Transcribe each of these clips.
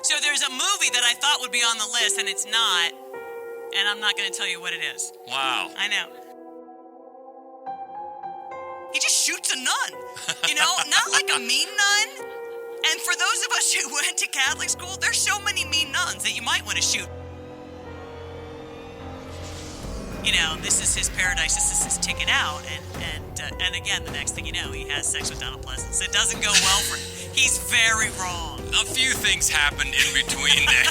So there's a movie that I thought would be on the list, and it's not. And I'm not going to tell you what it is. Wow. I know. He just shoots a nun. You know, not like a mean nun. And for those of us who went to Catholic school, there's so many mean nuns that you might want to shoot. You know, this is his paradise. This is his ticket out. And again, the next thing you know, he has sex with Donald Pleasance. It doesn't go well for him. He's very wrong. A few things happened in between there.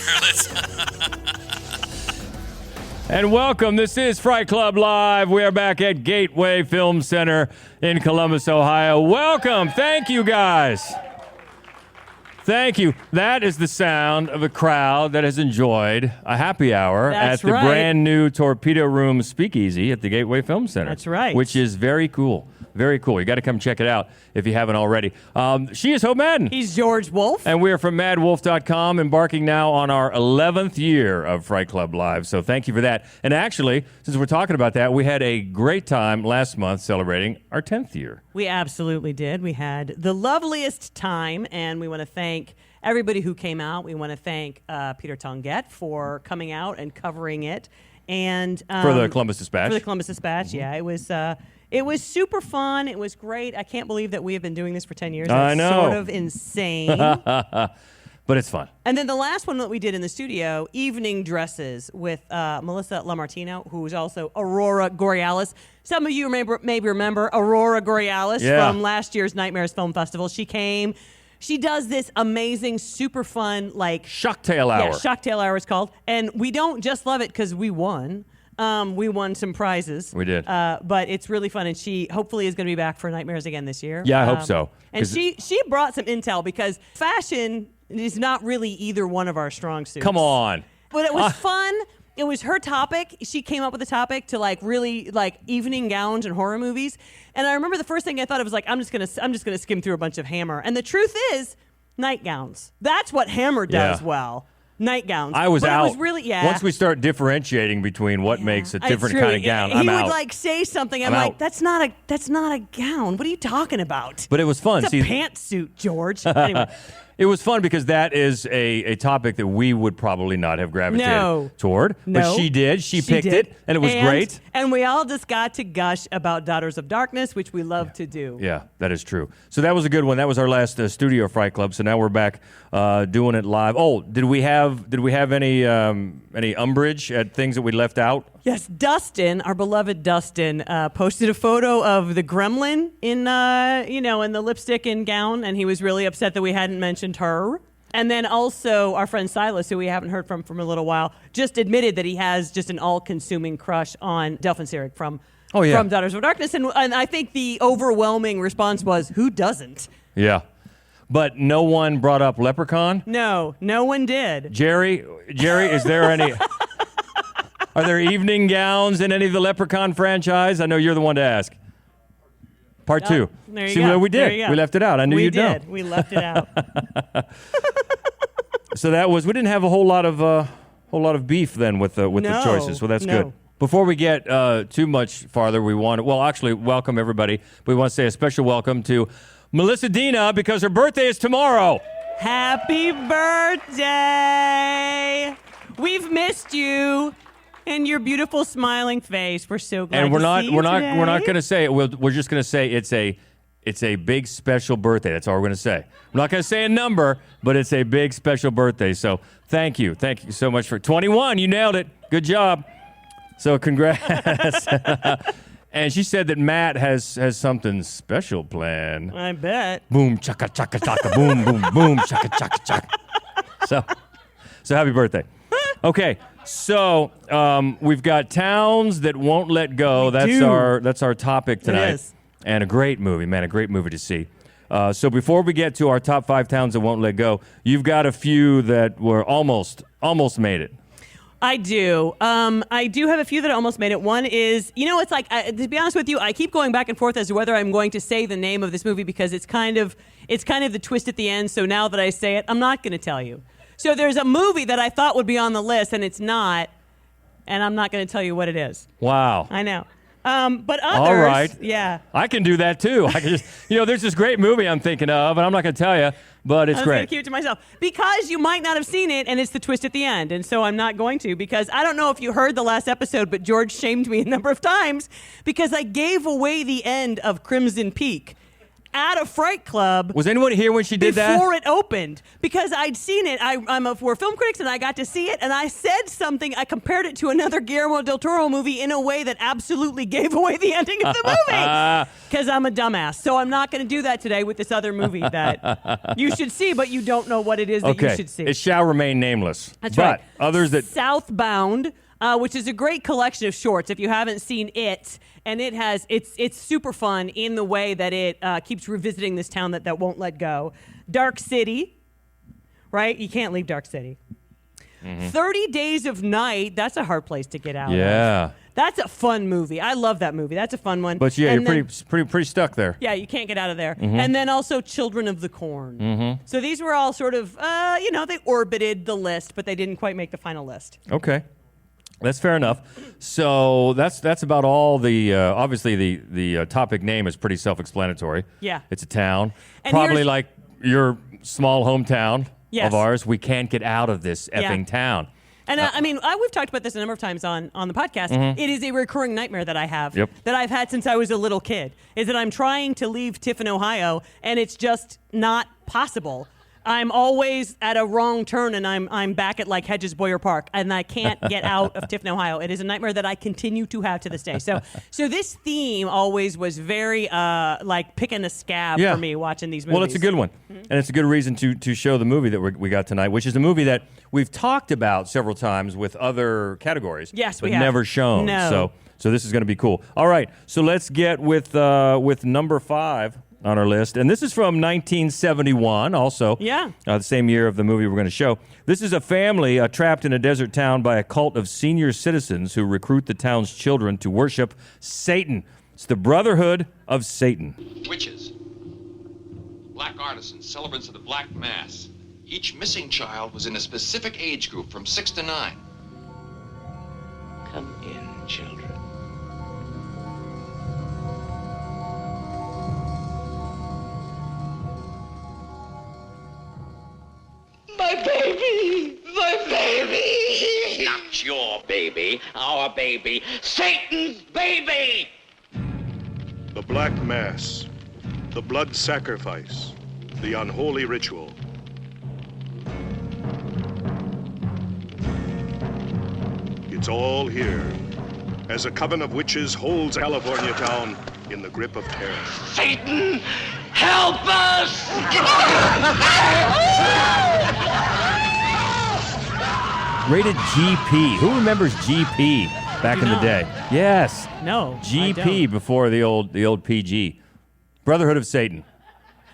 And welcome. This is Fright Club Live. We are back at Gateway Film Center in Columbus, Ohio. Welcome. Thank you, guys. Thank you. That is the sound of a crowd that has enjoyed a happy hour That's at the right. brand new Torpedo Room Speakeasy at the Gateway Film Center. That's right. Which is very cool. Very cool. You got to come check it out if you haven't already. She is Hope Madden. He's George Wolf. And we are from madwolf.com, embarking now on our 11th year of Fright Club Live. So thank you for that. And actually, since we're talking about that, we had a great time last month celebrating our 10th year. We absolutely did. We had the loveliest time, and we want to thank everybody who came out. We want to thank Peter Tonguette for coming out and covering it. And For the Columbus Dispatch. For the Columbus Dispatch, yeah. It was super fun. It was great. I can't believe that we have been doing this for 10 years. I That's know. sort of insane. But it's fun. And then the last one that we did in the studio, Evening Dresses, with Melissa Lamartino, who is also Aurora Borealis. Some of you maybe remember Aurora Borealis from last year's Nightmares Film Festival. She came. She does this amazing, super fun, like... Shocktail Hour. Yeah, Shocktail Hour it's called. And we don't just love it because we won. We won some prizes. We did. But it's really fun, and she hopefully is going to be back for Nightmares again this year. Yeah, I hope so. And she brought some intel because fashion is not really either one of our strong suits. Come on. But it was fun. It was her topic. She came up with a topic to really evening gowns and horror movies. And I remember the first thing I thought, it was I'm just gonna skim through a bunch of Hammer. And the truth is, nightgowns. That's what Hammer does well. Nightgowns. I was out. It was really, Once we start differentsuit between what makes a different kind of gown, he I'm would out. say something. I'm I'm like, out. that's not a gown. What are you talking about? But it was fun. It's a pantsuit, George. Anyway. It was fun because that is a topic that we would probably not have gravitated toward. No. But she did. She picked did. it, and it was great. And we all just got to gush about Daughters of Darkness, which we love to do. Yeah, that is true. So that was a good one. That was our last studio Fright Club. So now we're back doing it live. Oh, did we have any umbrage at things that we left out? Yes, Dustin, our beloved Dustin, posted a photo of the gremlin in the lipstick and gown, and he was really upset that we hadn't mentioned her. And then also our friend Silas, who we haven't heard from a little while, just admitted that he has just an all-consuming crush on Delphin Seyrig from Daughters of Darkness. And I think the overwhelming response was, who doesn't? Yeah. But no one brought up Leprechaun? No one did. Jerry, is there any... Are there evening gowns in any of the Leprechaun franchise? I know you're the one to ask. Part 2. There you See go. what we did? There you go. We left it out. I knew you'd know. We did. We left it out. So we didn't have a whole lot of beef then with the choices. So that's good. Before we get too much farther, we want to actually welcome everybody. We want to say a special welcome to Melissa Dina because her birthday is tomorrow. Happy birthday! We've missed you. And your beautiful smiling face. We're so glad And we're to see you not today. going to say it. We're just going to say it's a big special birthday. That's all we're going to say. We're not going to say a number, but it's a big special birthday. So thank you so much for 21. You nailed it. Good job. So congrats. And she said that Matt has something special planned. I bet. Boom chaka chaka chaka boom boom boom chaka chaka chaka. So happy birthday. Okay. So we've got Towns That Won't Let Go. That's our topic tonight. It is. And a great movie, man, a great movie to see. So before we get to our top 5 towns that won't let go, you've got a few that were almost made it. I do. I do have a few that almost made it. One is, it's like, to be honest with you, I keep going back and forth as to whether I'm going to say the name of this movie because it's kind of the twist at the end. So now that I say it, I'm not going to tell you. So there's a movie that I thought would be on the list, and it's not, and I'm not going to tell you what it is. Wow. I know. But others, all right. Yeah. I can do that too. I can just, there's this great movie I'm thinking of, and I'm not going to tell you, but it's I'm going to great. keep it to myself because you might not have seen it, and it's the twist at the end. And so I'm not going to because I don't know if you heard the last episode, but George shamed me a number of times because I gave away the end of Crimson Peak at a Fright Club. Was anyone here when she did that? Before it opened, because I'd seen it. We're film critics, and I got to see it, and I said something. I compared it to another Guillermo del Toro movie in a way that absolutely gave away the ending of the movie. Because I'm a dumbass. So I'm not going to do that today with this other movie that you should see, but you don't know what it is that you should see. It shall remain nameless. That's right. But others that... Southbound, which is a great collection of shorts. If you haven't seen it, and it's super fun in the way that it keeps revisiting this town that won't let go. Dark City, right? You can't leave Dark City. 30 Days of Night, that's a hard place to get out of. Yeah. That's a fun movie. I love that movie. That's a fun one. But yeah, And you're then- pretty stuck there. Yeah, you can't get out of there. And then also Children of the Corn. So these were all sort of, they orbited the list, but they didn't quite make the final list. Okay. That's fair enough. So that's about all the obviously the topic name is pretty self-explanatory. Yeah. It's a town. And Probably here's- like your small hometown Yes. of ours. We can't get out of this effing town. And we've talked about this a number of times on the podcast. It is a recurring nightmare that I have, that I've had since I was a little kid, is that I'm trying to leave Tiffin, Ohio, and it's just not possible. I'm always at a wrong turn, and I'm back at like Hedges Boyer Park, and I can't get out of Tiffin, Ohio. It is a nightmare that I continue to have to this day. So this theme always was very like picking a scab for me watching these movies. Well, it's a good one, and it's a good reason to show the movie that we got tonight, which is a movie that we've talked about several times with other categories. Yes, but we have. never shown. No. So this is going to be cool. All right, so let's get with number 5 on our list. And this is from 1971 also. Yeah. The same year of the movie we're going to show. This is a family trapped in a desert town by a cult of senior citizens who recruit the town's children to worship Satan. It's the Brotherhood of Satan. Witches, black artisans, celebrants of the Black Mass. Each missing child was in a specific age group from 6 to 9. Come in, children. My baby! My baby! Not your baby, our baby, Satan's baby! The Black Mass, the blood sacrifice, the unholy ritual. It's all here, as a coven of witches holds California town in the grip of terror. Satan, help us! Rated GP. Who remembers GP back in the day? Yes. No, I GP don't. before the old PG. Brotherhood of Satan.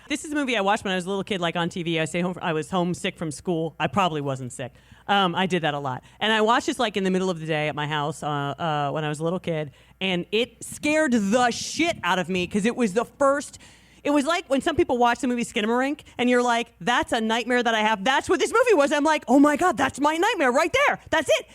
This is a movie I watched when I was a little kid, like on TV. I was homesick from school. I probably wasn't sick. I did that a lot. And I watched this like in the middle of the day at my house when I was a little kid. And it scared the shit out of me because it was the first... It was like when some people watch the movie Skinamarink and you're like, that's a nightmare that I have. That's what this movie was. I'm like, oh my God, that's my nightmare right there. That's it.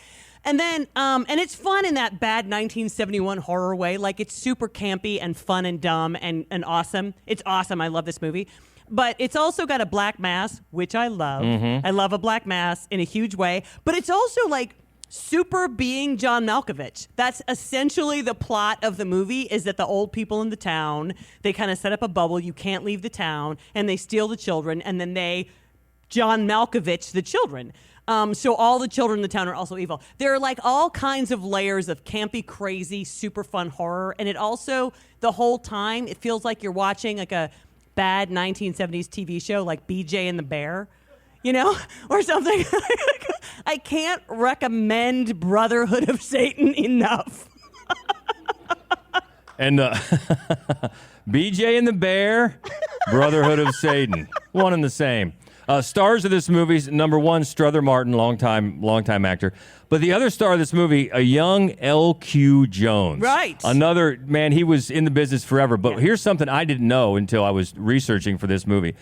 And then, and it's fun in that bad 1971 horror way. Like it's super campy and fun and dumb and awesome. It's awesome. I love this movie. But it's also got a black mass, which I love. I love a black mass in a huge way. But it's also like super being John Malkovich. That's essentially the plot of the movie, is that the old people in the town, they kind of set up a bubble. You can't leave the town, and they steal the children, and then they John Malkovich the children. So all the children in the town are also evil. There are like all kinds of layers of campy, crazy, super fun horror. And it also, the whole time, it feels like you're watching like a bad 1970s TV show like BJ and the Bear, you know, or something. I can't recommend Brotherhood of Satan enough. And BJ and the Bear, Brotherhood of Satan. One and the same. Stars of this movie, number 1, Strother Martin, longtime actor. But the other star of this movie, a young L.Q. Jones. Right. Another, man, he was in the business forever. But here's something I didn't know until I was researching for this movie.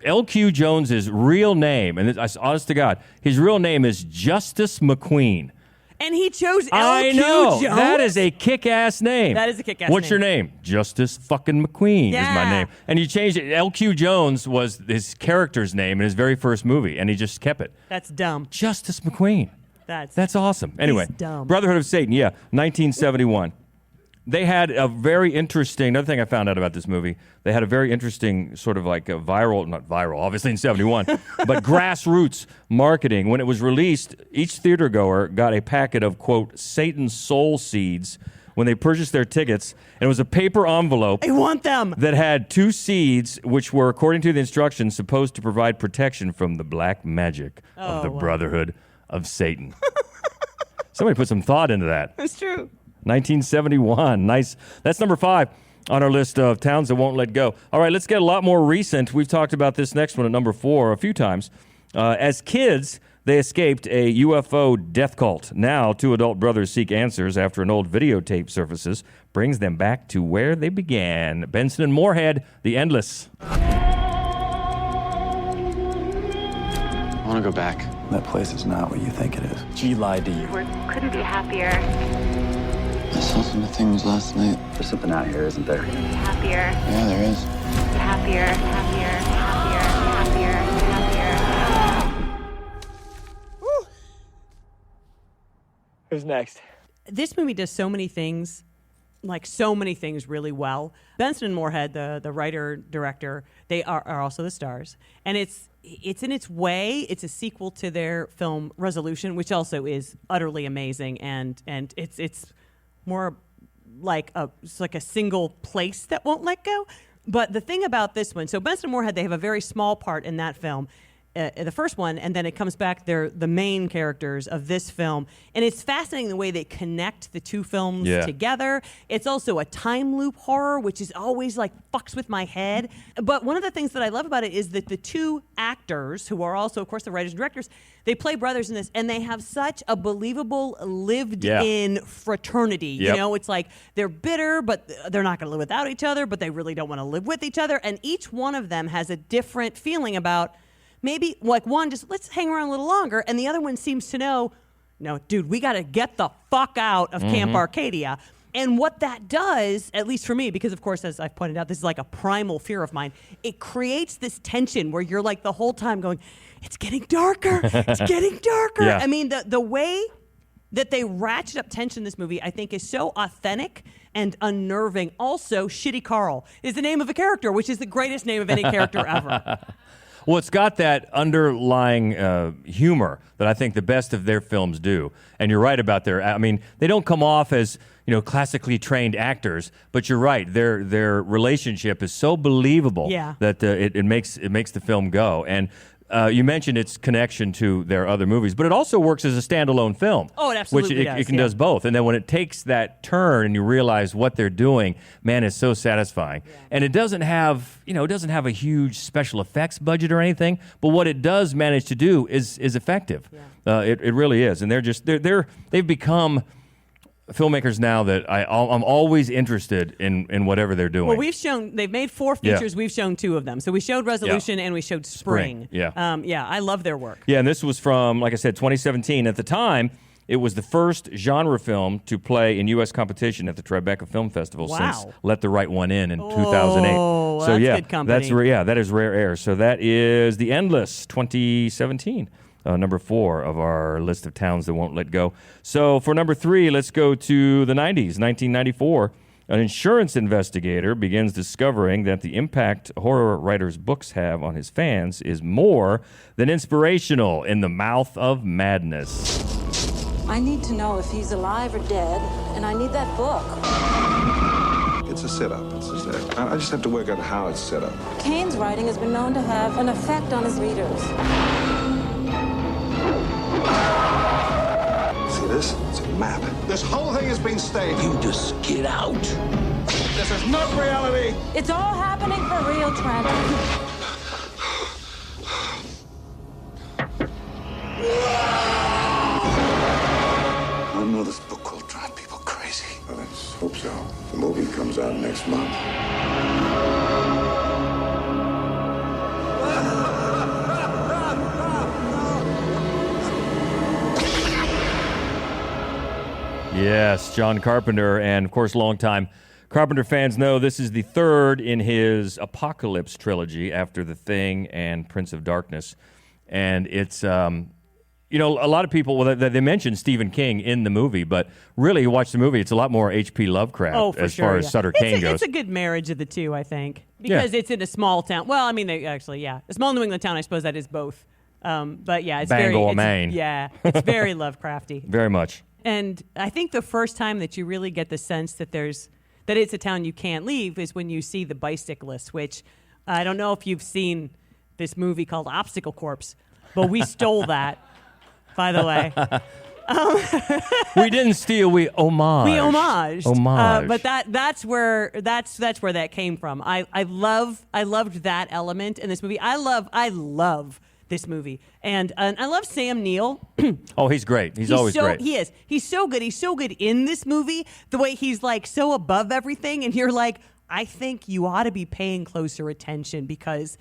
L.Q. Jones's real name, and honest to God, his real name is Justice McQueen. And he chose I L.Q. know. Jones? That is a kick-ass name. That is a kick-ass What's name. your name? Justice fucking McQueen is my Yeah. name. And you changed it. L.Q. Jones was his character's name in his very first movie, and he just kept it. That's dumb. Justice McQueen. That's awesome. Anyway, dumb. Brotherhood of Satan, 1971. They had a very interesting, another thing I found out about this movie, they had a very interesting sort of like a not viral, obviously in 71, but grassroots marketing. When it was released, each theater goer got a packet of, quote, Satan's soul seeds when they purchased their tickets. And it was a paper envelope I want them. that had 2 seeds, which were, according to the instructions, supposed to provide protection from the black magic of the Brotherhood of Satan. Somebody put some thought into that. That's true. 1971. Nice. That's number 5 on our list of towns that won't let go. All right, let's get a lot more recent. We've talked about this next one at number 4 a few times. As kids, they escaped a UFO death cult. Now, 2 adult brothers seek answers after an old videotape surfaces, brings them back to where they began. Benson and Moorhead, The Endless. I want to go back. That place is not what you think it is. She lied to you. We couldn't be happier. I saw some things last night. There's something out here, isn't there? Happier. Yeah, there is. Happier. Happier. Happier. Happier. Happier. Who's next? This movie does so many things, really well. Benson and Moorhead, the writer, director, they are also the stars. And it's in its way, it's a sequel to their film Resolution, which also is utterly amazing. And it's more like a single place that won't let go. But the thing about this one, so Benson and Moorhead, they have a very small part in that film. The first one, and then it comes back, they're the main characters of this film. And it's fascinating the way they connect the 2 films together. It's also a time loop horror, which is always fucks with my head. But one of the things that I love about it is that the 2 actors, who are also, of course, the writers and directors, they play brothers in this, and they have such a believable lived-in fraternity. Yep. You know, it's like they're bitter, but they're not going to live without each other, but they really don't want to live with each other. And each one of them has a different feeling about maybe one just let's hang around a little longer, and the other one seems to know, no, dude, we got to get the fuck out of Camp Arcadia. And what that does, at least for me, because of course, as I've pointed out, this is like a primal fear of mine, it creates this tension where you're the whole time going, it's getting darker, it's getting darker. Yeah. I mean, the way that they ratchet up tension in this movie, I think, is so authentic and unnerving. Also, Shitty Carl is the name of a character, which is the greatest name of any character ever. Well, it's got that underlying humor that I think the best of their films do. And you're right about they don't come off as, classically trained actors, but you're right. Their relationship is so believable that it makes the film go. And you mentioned its connection to their other movies, but it also works as a standalone film. Oh, it absolutely which does. It does both. And then when it takes that turn and you realize what they're doing, man, it's so satisfying. Yeah. And it doesn't have, a huge special effects budget or anything, but what it does manage to do is effective. Yeah. It really is. And they've become filmmakers now that I'm always interested in whatever they're doing. Well, they've made 4 features. Yeah. We've shown 2 of them. So we showed Resolution and we showed Spring. Yeah. I love their work. Yeah, and this was from, like I said, 2017. At the time, it was the first genre film to play in U.S. competition at the Tribeca Film Festival since Let the Right One In 2008. Oh, that's good company. That is rare air. So that is The Endless, 2017. Number 4 of our list of towns that won't let go. So for number 3, let's go to the 90s, 1994. An insurance investigator begins discovering that the impact horror writers' books have on his fans is more than inspirational. In the Mouth of Madness. I need to know if he's alive or dead, and I need that book. It's a setup. I just have to work out how it's set up. Kane's writing has been known to have an effect on his readers. See this? It's a map. This whole thing has been staged. You just get out. This is not reality. It's all happening for real, Trent. I know this book will drive people crazy. Well, let's hope so. The movie comes out next month. Yes, John Carpenter, and of course, longtime Carpenter fans know this is the third in his Apocalypse trilogy after The Thing and Prince of Darkness. And it's, you know, a lot of people, well, they mentioned Stephen King in the movie, but really, you watch the movie, it's a lot more H.P. Lovecraft as far as Sutter Kane goes. It's a good marriage of the two, I think, because it's in a small town. Well, I mean, a small New England town, I suppose that is both. But yeah, it's Bangor, Maine. Yeah, it's very Lovecrafty. Very much. And I think the first time that you really get the sense that it's a town you can't leave is when you see the bicyclists, which I don't know if you've seen this movie called Obstacle Corps, but we stole that, by the way. We didn't steal, we homage. We homaged. Homage. But that's where that came from. I loved that element in this movie. I love this movie. And I love Sam Neill. Oh, he's great. He's always great. He is. He's so good. He's so good in this movie. The way he's like so above everything. And you're like, I think you ought to be paying closer attention because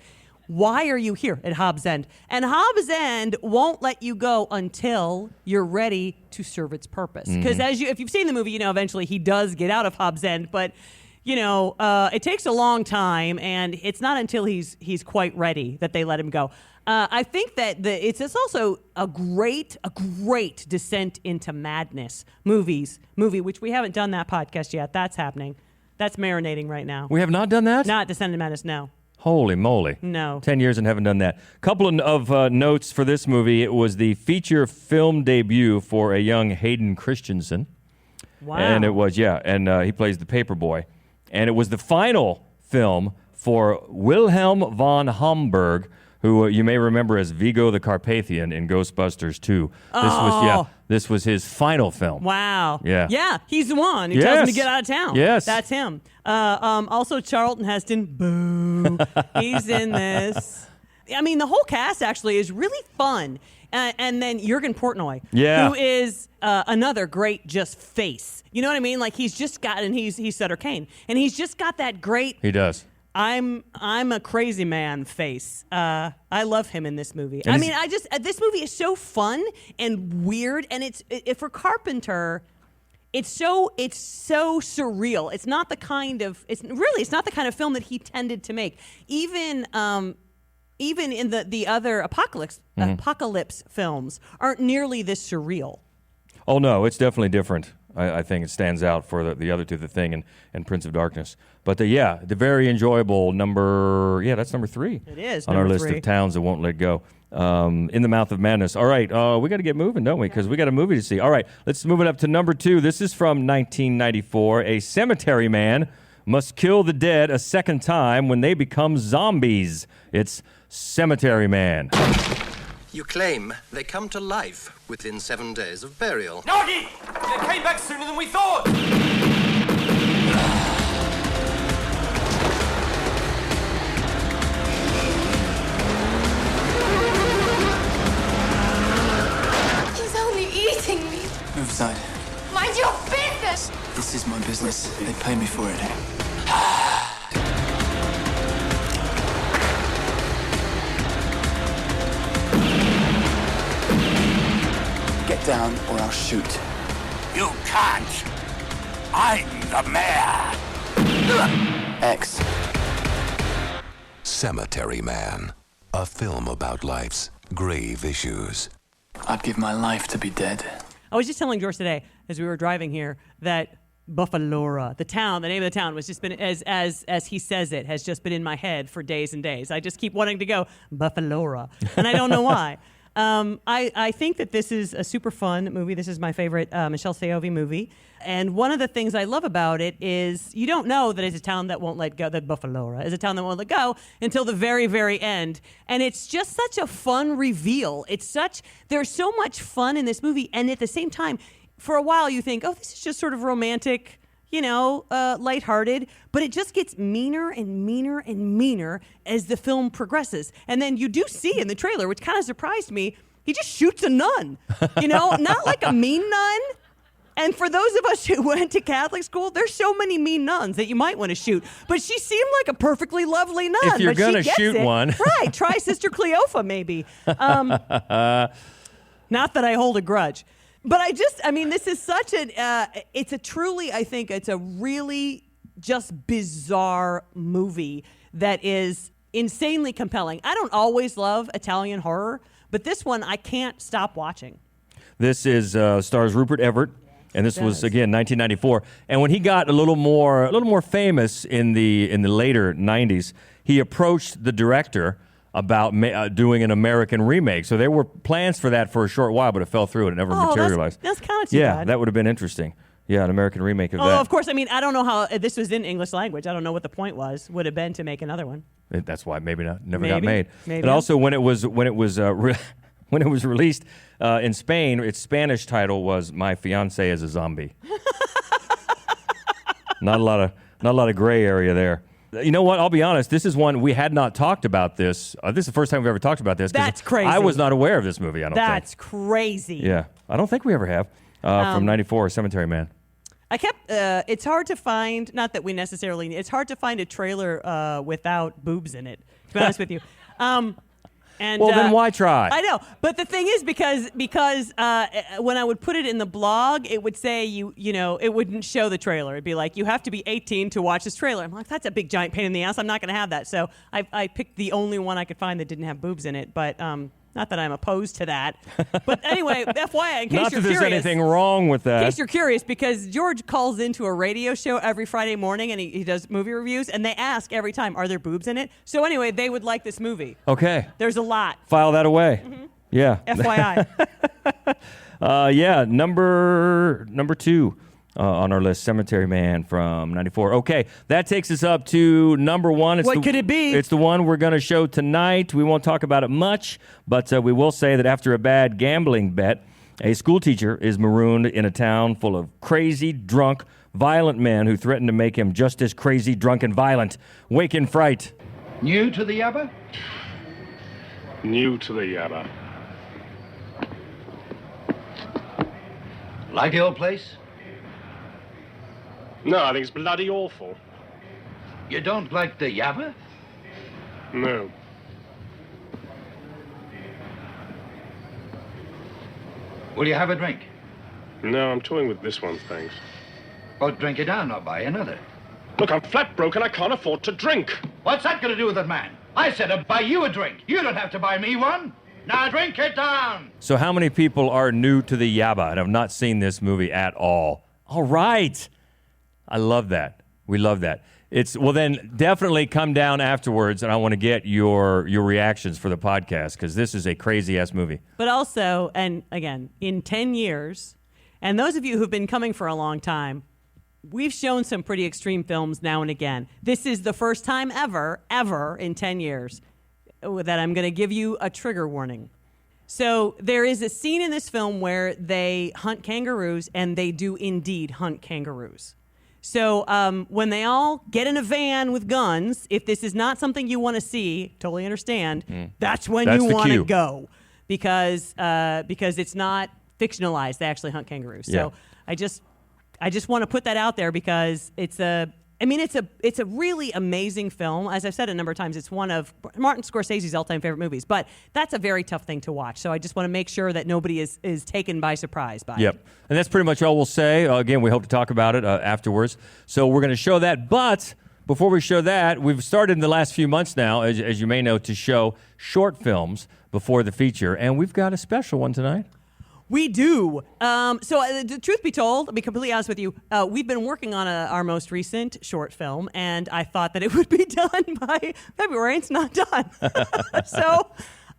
why are you here at Hobbs End? And Hobbs End won't let you go until you're ready to serve its purpose. Because if you've seen the movie, you know, eventually he does get out of Hobbs End. But you know, it takes a long time, and it's not until he's quite ready that they let him go. I think that it's also a great descent into madness movie, which we haven't done that podcast yet. That's happening. That's marinating right now. We have not done that? Not Descent into Madness, no. Holy moly. No. 10 years and haven't done that. Couple of notes for this movie. It was the feature film debut for a young Hayden Christensen. Wow. And it was, and he plays the paperboy. And it was the final film for Wilhelm von Homburg, who you may remember as Vigo the Carpathian in Ghostbusters 2. This was his final film. Wow. Yeah. Yeah, he's the one who tells him to get out of town. Yes. That's him. Also, Charlton Heston. Boo. He's in this. I mean, the whole cast actually is really fun. And then Jurgen Portnoy, who is another great just face. You know what I mean? Like he's Sutter Kane, and he's just got that great. He does. I'm a crazy man face. I love him in this movie. I mean, this movie is so fun and weird, and it's for Carpenter. It's so surreal. It's not the kind of film that he tended to make. Even in the other apocalypse films aren't nearly this surreal. Oh, no, it's definitely different. I think it stands out for the other two, The Thing and Prince of Darkness. But the very enjoyable that's number 3. It is on our list of towns that won't let go. In the Mouth of Madness. All right, we got to get moving, don't we? Because we got a movie to see. All right, let's move it up to number 2. This is from 1994. A cemetery man must kill the dead a second time when they become zombies. It's Cemetery Man. You claim they come to life within 7 days of burial. Nagi! They came back sooner than we thought! He's only eating me. Move aside. Mind your business! This is my business. They pay me for it. Get down or I'll shoot. You can't! I'm the mayor! X. Cemetery Man, a film about life's grave issues. I'd give my life to be dead. I was just telling George today, as we were driving here, that Buffalora, the name of the town, was just been as he says it, has just been in my head for days and days. I just keep wanting to go Buffalora, and I don't know why. I think that this is a super fun movie. This is my favorite Michelle Seovi movie. And one of the things I love about it is you don't know that it's a town that won't let go, that Buffalora is a town that won't let go until the very, very end. And it's just such a fun reveal. There's so much fun in this movie. And at the same time, for a while you think, oh, this is just sort of romantic, lighthearted, but it just gets meaner and meaner and meaner as the film progresses. And then you do see in the trailer, which kind of surprised me, he just shoots a nun, not like a mean nun. And for those of us who went to Catholic school, there's so many mean nuns that you might want to shoot. But she seemed like a perfectly lovely nun. If you're going to shoot one. Right, try Sister Cleophas maybe. Not that I hold a grudge. But this is such it's a truly, I think it's a really just bizarre movie that is insanely compelling. I don't always love Italian horror, but this one I can't stop watching. This is stars Rupert Everett, and this was again 1994. And when he got a little more famous in the later 90s, he approached the director about doing an American remake. So there were plans for that for a short while, but it fell through and it never materialized. That's kind of too bad. Yeah, that would have been interesting. Yeah, an American remake of that. Oh, of course. I mean, I don't know how this was in English language. I don't know what the point would have been to make another one. That's why never got made. Maybe. And also when it was released in Spain, its Spanish title was "My Fiancé is a Zombie." Not a lot of gray area there. You know what? I'll be honest. This is one we had not talked about. This is the first time we've ever talked about this. That's crazy. I was not aware of this movie. I don't think. That's crazy. Yeah, I don't think we ever have. From '94, Cemetery Man. I kept. It's hard to find. Not that we necessarily. It's hard to find a trailer without boobs in it. To be honest with you. And well, then why try? I know, but the thing is, because when I would put it in the blog, it would say it wouldn't show the trailer. It'd be like, you have to be 18 to watch this trailer. I'm like, that's a big giant pain in the ass. I'm not going to have that. So I picked the only one I could find that didn't have boobs in it. But not that I'm opposed to that. But anyway, FYI, in case not you're that there's curious, anything wrong with that. In case you're curious, because George calls into a radio show every Friday morning and he does movie reviews, and they ask every time, are there boobs in it? So anyway, they would like this movie. Okay. There's a lot. File that away. Mm-hmm. Yeah. FYI. Number 2 on our list, Cemetery Man from '94. Okay, that takes us up to number 1. What could it be? It's the one we're going to show tonight. We won't talk about it much, but we will say that after a bad gambling bet, a school teacher is marooned in a town full of crazy, drunk, violent men who threaten to make him just as crazy, drunk, and violent. Wake in fright. New to the Yabba? New to the Yabba. Like the old place? No, I think it's bloody awful. You don't like the Yabba? No. Will you have a drink? No, I'm toying with this one, thanks. Oh, drink it down, I'll buy another. Look, I'm flat broke and I can't afford to drink. What's that going to do with it, man? I said I'd buy you a drink. You don't have to buy me one. Now drink it down. So how many people are new to the Yabba and have not seen this movie at all? All right. I love that. We love that. Well, then definitely come down afterwards, and I want to get your reactions for the podcast, because this is a crazy-ass movie. But also, and again, in 10 years, and those of you who've been coming for a long time, we've shown some pretty extreme films now and again. This is the first time ever in 10 years that I'm going to give you a trigger warning. So there is a scene in this film where they hunt kangaroos, and they do indeed hunt kangaroos. So when they all get in a van with guns, if this is not something you want to see, totally understand, that's when you want to go, because it's not fictionalized. They actually hunt kangaroos. Yeah. So I just want to put that out there, because it's a really amazing film. As I've said a number of times, it's one of Martin Scorsese's all-time favorite movies. But that's a very tough thing to watch. So I just want to make sure that nobody is taken by surprise by it. And that's pretty much all we'll say. Again, we hope to talk about it afterwards. So we're going to show that. But before we show that, we've started in the last few months now, as you may know, to show short films before the feature. And we've got a special one tonight. We do. The truth be told, I'll be completely honest with you, we've been working on our most recent short film, and I thought that it would be done by February. It's not done. So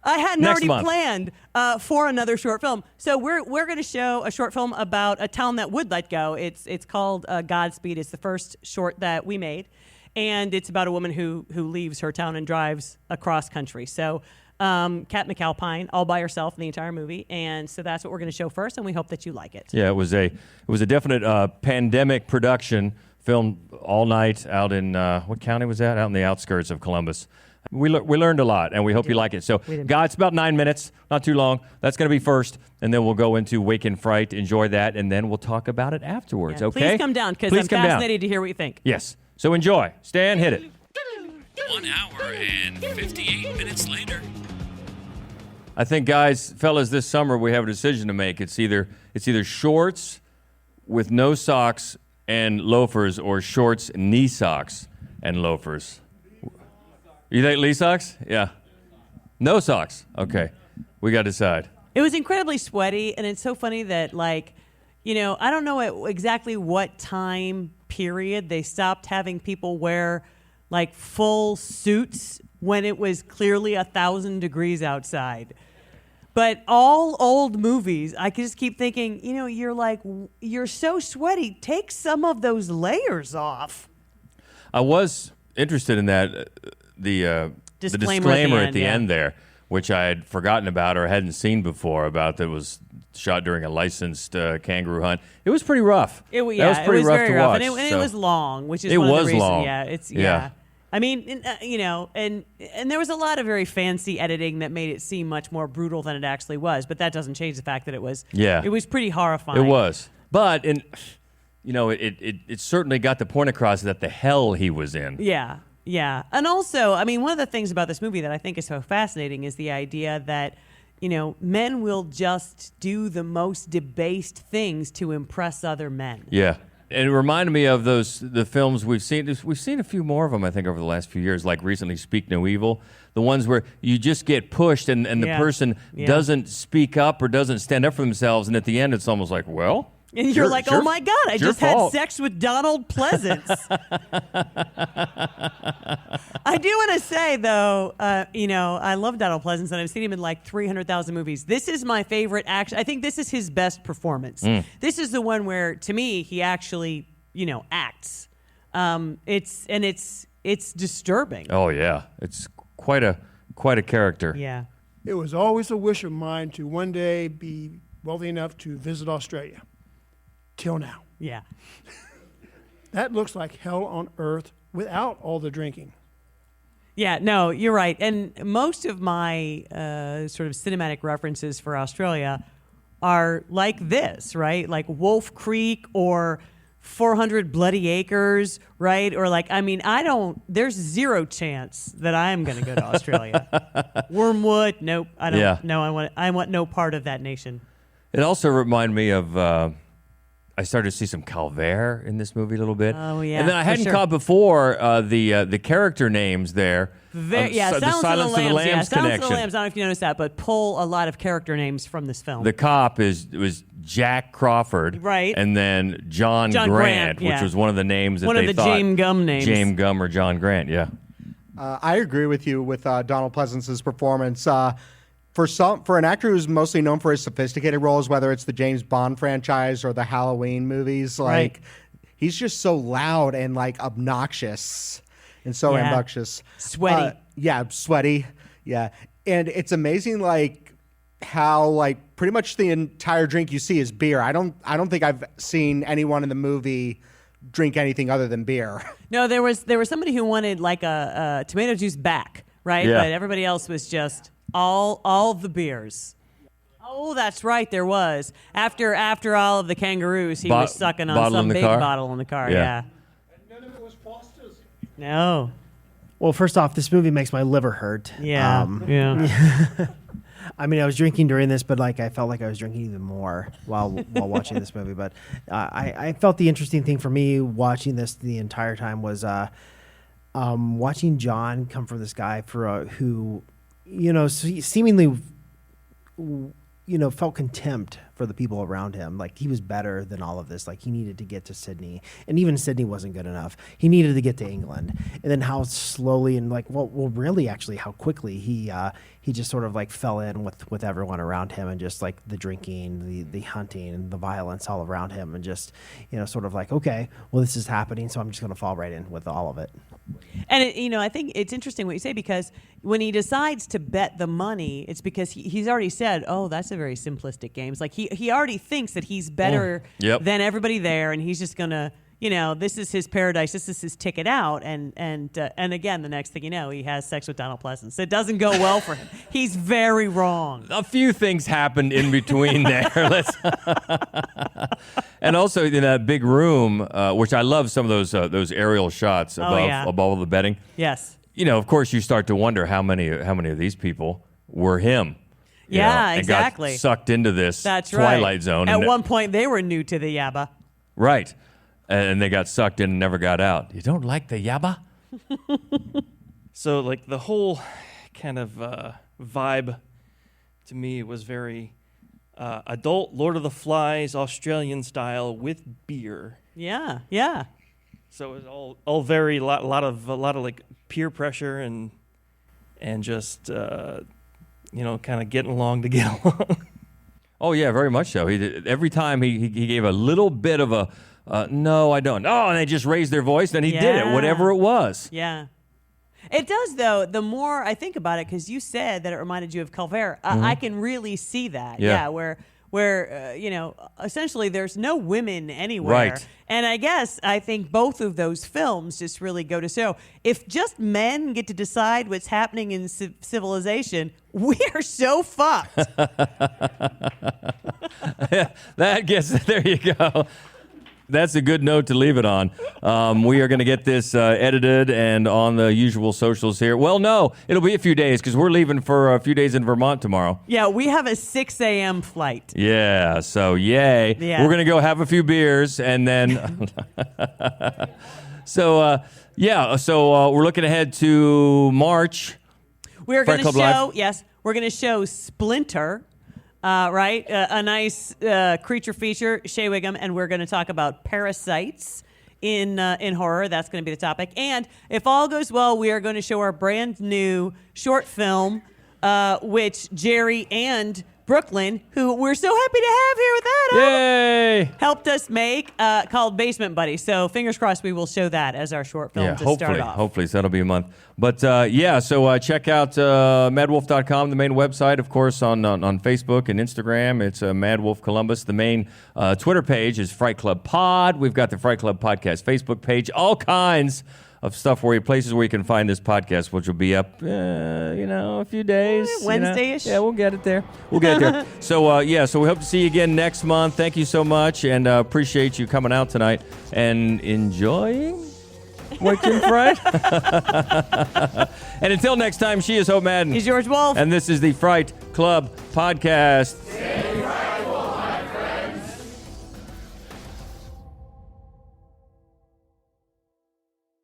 I hadn't already planned for another short film. So we're going to show a short film about a town that would let go. It's called Godspeed. It's the first short that we made, and it's about a woman who leaves her town and drives across country. So Kat McAlpine all by herself in the entire movie, and so that's what we're going to show first, and we hope that you like it. Yeah, it was a definite pandemic production, filmed all night out in what county was that? Out in the outskirts of Columbus. We learned a lot, and we hope you like it. So, guys, it's about 9 minutes, not too long. That's going to be first, and then we'll go into Wake in Fright, enjoy that, and then we'll talk about it afterwards. Okay? Please come down, because I'm fascinated to hear what you think. Yes. So enjoy. Stan, hit it. 1 hour and 58 minutes later. I think, guys, fellas, this summer we have a decision to make. It's either shorts with no socks and loafers, or shorts, knee socks, and loafers. You think Lee socks? Yeah. No socks. Okay. We got to decide. It was incredibly sweaty, and it's so funny that, like, you know, I don't know at exactly what time period they stopped having people wear, like, full suits when it was clearly 1,000 degrees outside. But all old movies, I just keep thinking, you know, you're so sweaty. Take some of those layers off. I was interested in that, the disclaimer at the end there, which I had forgotten about or hadn't seen before, about that was shot during a licensed kangaroo hunt. It was pretty rough. It was pretty rough very to rough. watch. And it was long, which is it one of was the reasons. long. Yeah, I mean, you know, and there was a lot of very fancy editing that made it seem much more brutal than it actually was, but that doesn't change the fact that it was pretty horrifying. It was. But, you know, it certainly got the point across that the hell he was in. Yeah. Yeah. And also, I mean, one of the things about this movie that I think is so fascinating is the idea that, you know, men will just do the most debased things to impress other men. Yeah. And it reminded me of the films we've seen. We've seen a few more of them, I think, over the last few years, like recently Speak No Evil. The ones where you just get pushed and the person doesn't speak up or doesn't stand up for themselves. And at the end, it's almost like, well... And you're like, oh my God, I just had sex with Donald Pleasance. I do want to say, though, you know, I love Donald Pleasance, and I've seen him in like 300,000 movies. This is my favorite action. I think this is his best performance. This is the one where, to me, he actually, you know, acts. It's disturbing. Oh yeah, it's quite a character. Yeah. It was always a wish of mine to one day be wealthy enough to visit Australia. Till now. Yeah. That looks like hell on earth without all the drinking. Yeah, no, you're right. And most of my sort of cinematic references for Australia are like this, right? Like Wolf Creek or 400 Bloody Acres, right? Or like, I mean, there's zero chance that I am going to go to Australia. Wormwood, nope. I don't. Yeah. No, I want no part of that nation. It also reminded me of... I started to see some Calvert in this movie a little bit. Oh, yeah. And then I hadn't caught before the character names there. The Silence of the Lambs connection. Silence of the Lambs, I don't know if you noticed that, but pull a lot of character names from this film. The cop was Jack Crawford. Right. And then John Grant, which was one of the names that one they of the James Gumb names. James Gumb or John Grant, yeah. I agree with you with Donald Pleasance's performance. For an actor who's mostly known for his sophisticated roles, whether it's the James Bond franchise or the Halloween movies, like he's just so loud and like obnoxious and so rambunctious. Sweaty. Sweaty. Yeah. And it's amazing like how like pretty much the entire drink you see is beer. I don't think I've seen anyone in the movie drink anything other than beer. No, there was somebody who wanted like a tomato juice back, right? Yeah. But everybody else was just all the beers. Oh, that's right, there was. After all of the kangaroos, he was sucking on some big bottle in the car. Yeah. And none of it was Foster's. No. Well, first off, this movie makes my liver hurt. Yeah. I mean, I was drinking during this, but like I felt like I was drinking even more while watching this movie. But I felt the interesting thing for me watching this the entire time was watching John come from this guy who, you know, seemingly, you know, felt contempt for the people around him. Like he was better than all of this. Like he needed to get to Sydney, and even Sydney wasn't good enough. He needed to get to England, and then how slowly and like, well, really, actually, how quickly he just sort of like fell in with everyone around him, and just like the drinking, the hunting, and the violence all around him, and just, you know, sort of like, okay, well, this is happening, so I'm just going to fall right in with all of it. And, you know, I think it's interesting what you say, because when he decides to bet the money, it's because he's already said, oh, that's a very simplistic game. It's like he already thinks that he's better than everybody there, and he's just going to, you know, this is his paradise, this is his ticket out. And again, the next thing you know, he has sex with Donald Pleasance. It doesn't go well for him. He's very wrong. A few things happened in between there. And also in that big room, which I love some of those aerial shots above all the bedding. Yes. You know, of course, you start to wonder how many of these people were him. you know, and exactly. got sucked into this That's Twilight right. Zone. At one point, they were new to the Yabba. Right. And they got sucked in and never got out. You don't like the Yabba? So, like, the whole kind of vibe to me was very adult Lord of the Flies, Australian style with beer. Yeah, yeah. So it was all very lot of like peer pressure and just kind of getting along to get along. Oh yeah, very much so. Every time he gave a little bit of a no, I don't. Oh, and they just raised their voice, and he did it, whatever it was. Yeah. It does, though, the more I think about it, because you said that it reminded you of Calvert. I can really see that. Yeah. Where essentially there's no women anywhere. Right. And I think both of those films just really go to show, if just men get to decide what's happening in civilization, we are so fucked. There you go. That's a good note to leave it on. We are going to get this edited and on the usual socials here. Well, no, it'll be a few days because we're leaving for a few days in Vermont tomorrow. Yeah, we have a 6 a.m. flight. Yeah, so yay. Yeah. We're going to go have a few beers and then... So we're looking ahead to March. We're going to Live. we're going to show Splinter. Right? A nice creature feature, Shea Wiggum, and we're going to talk about parasites in horror. That's going to be the topic. And if all goes well, we are going to show our brand new short film, which Jerry and Brooklyn, who we're so happy to have here with Adam, Yay! helped us make, called Basement Buddy. So fingers crossed we will show that as our short film to start off. Hopefully, so that'll be a month. But so check out madwolf.com, the main website, of course, on Facebook and Instagram. It's Mad Wolf Columbus. The main Twitter page is Fright Club Pod. We've got the Fright Club Podcast Facebook page, all kinds of stuff places where you can find this podcast, which will be up, a few days. Wednesday-ish. Yeah, we'll get it there. So we hope to see you again next month. Thank you so much, and appreciate you coming out tonight and enjoying Watching Fright. And until next time, she is Hope Madden. He's George Wolf. And this is the Fright Club Podcast.